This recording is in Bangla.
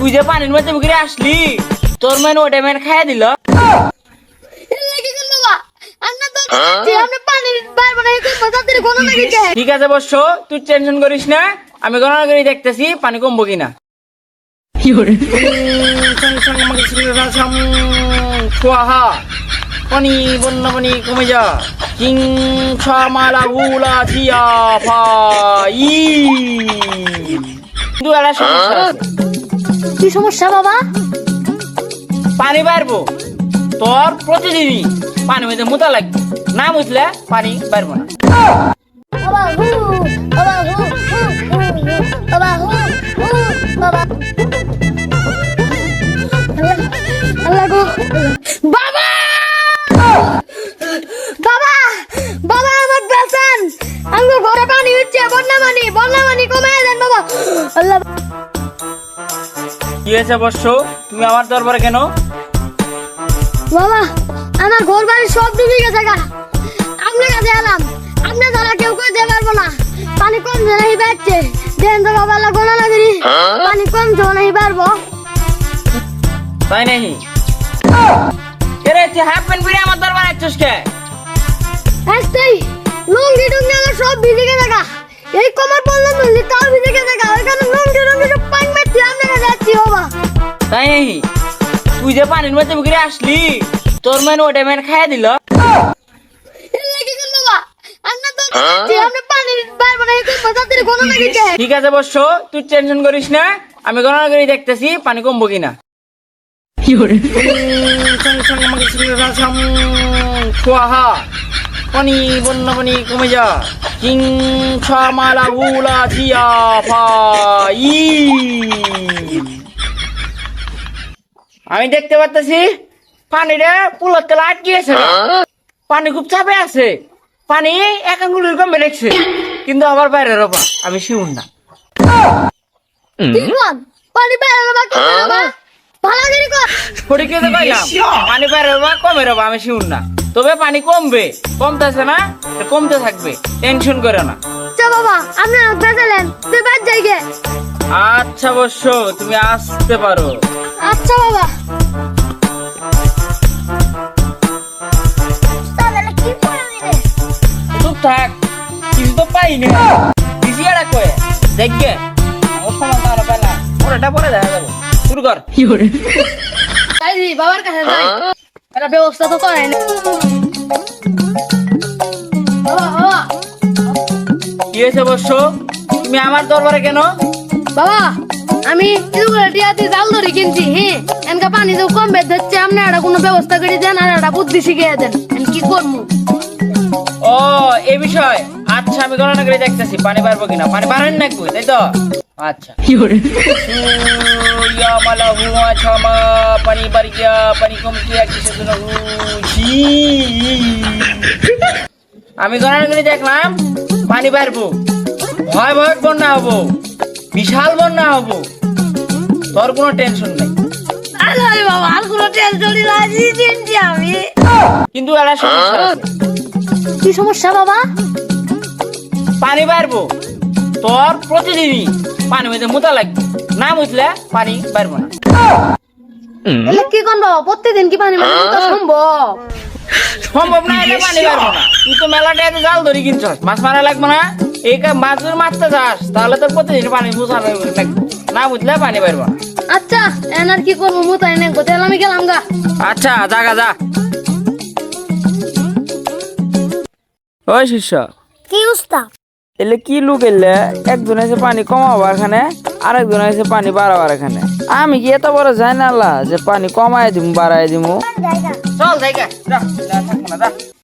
তুই যে পানির মধ্যে মুখে আসলি তোর মেন ওটা মেন খাইয়া দিল। ঠিক আছে বর্ষ, তুই টেনশন করিস না, আমি গণনা করে দেখতেছি পানি কমবো কিনা। পানি বন্যা পানি কমে যা কিং ছমালা হুলা ছিয়া ফাই। কিন্তু একটা সমস্যা আছে। কি সমস্যা বাবা? পানি বাড়বো, তোর প্রতিদিনই পানি মধ্যে মুতা লাগবে, না মুতলে পানি বাড়বো না। বাবা হু বাবা হু বাবা হু বাবা আল্লাহ গো বাবা বাবা বাবা আমার বাঁচান, আমার ঘরে পানি উঠছে, বন্যা পানি কমে দেন বাবা। আল্লাহ কি হয়েছে বর্ষ, তুমি আমার দরবারে কেন? বাবা আমার ঘর বাড়ি সব ডুবে গেছে গা, আপনার কাছে এলাম, আপনি ছাড়া কেউ কইতে পারবো না। পানি কমছে নাকি বাড়ছে দেন তো বাবা, আল্লাহ গোনা লাগি পানি কমছে নাকি বাড়বো। তাই নাকি? এরে তুই হাফ প্যান্ট পরে আমার দরবারে আসছিস কে? আসতেই লুঙ্গি টুঙ্গি আমার সব ভিজে গেছে গা, এই কমর পড়লাম বললি তাও ভিজে গেছে গা, ওইখানে লুঙ্গি টুঙ্গি সব পানি মারছি, আপনার কাছে যাচ্ছি বাবা। তাই নাকি? তুই যে পানির মধ্যে মুখে আসলি তোর মেন ওটা মেন খাইয়া দিল। ঠিক আছে বর্ষ, তুই টেনশন করিস না, আমি গণনা করে দেখতেছি পানি কমবো কিনা। পানি বন্যা পানি কমে যা কিং ছমালা হুলা ছিয়া ফাই। আমি দেখতে পাচ্ছি পানিটা পুলত তেলা আটকে গেছে, পানি খুব চাপে আছে, পানি এক আঙ্গুলের কমে রেখেছে, কিন্তু আবার বাইরে রবা আমি শিউর না। পানি বাইরে রবা ভালো করে কর, ফটিকে তো কইলাম পানি বাইরে রবা কমে রবা আমি শিউর না, তবে পানি কমবে, কমতেছে না, কমতে থাকবে, টেনশন করো না। আচ্ছা বাবা আপনি বেঁচেলেন, তুই বাদ যাই গে। আচ্ছা বর্ষ, তুমি আসতে পারো। আচ্ছা বাবা। চুপ থাক, কিছু তো পাই না, দিছি এটা কয়ে দেখবে আমার সময় আরো পেলা ওটা পরে দেখা যাবো। শুরু কর। তাই বাবার কাছে যাই, একটা ব্যবস্থা তো করাই না। বাবা কি হয়েছে বর্ষ, তুমি আমার দরবারে কেন? বাবা আমি টিয়াতে জাল ধরে কিনছি, হ্যাঁ এনকা পানি তো কম বেদ হচ্ছে, আপনি একটা কোনো ব্যবস্থা করে দেন আর একটা বুদ্ধি শিখিয়ে দেন, কি করবো। ও এই বিষয়, আচ্ছা আমি গণনা করে দেখতেছি পানি পারবো কিনা, পানি পারেন না কই তাই তো? আচ্ছা মালা হুয়া ছামা পানি বাড়ি গিয়া পানি কম কিয়া কিসের জন্য হুছি। আমি গণনা করে দেখলাম পানি পারবো, ভয় ভয় বন্যা হবো, বিশাল বন্যা হবো, তোর কোনো টেনশন নাই। বাবা আর কোনো টেনশনই নাই, চিনছি আমি। কিন্তু একটা সমস্যা আছে। কি সমস্যা বাবা? পানি বাড়বো, তোর প্রতিদিনই পানি মধ্যে মুতা লাগবে, না মুতলে পানি বাড়বো না। কি কোন বাবা প্রত্যেকদিন কি পানি মানে সম্ভব? সম্ভব না হলে পানি বাড়বো না। তুই তো মেলাটা এত জাল ধরি কিনছস, মাছ মারা লাগবো না, এই মাছ যদি মারতে যাস তাহলে তোর প্রতিদিন পানি মুছা লাগবে, না বুঝলে পানি বাড়বো না। আচ্ছা এনার কি করবো, মুতাই নেই কোথায় আমি গেলাম গা। আচ্ছা জাগা যা। ওই শিষ্য কি উস্তাদ? এলে কি লুক এলে একজন এসে পানি কমাবো এখানে, আরেকজন এসে পানি বাড়াবার এখানে, আমি কি এত বড় যাই না যে পানি কমাই দিমু বাড়াই দিমু। চল জায়গা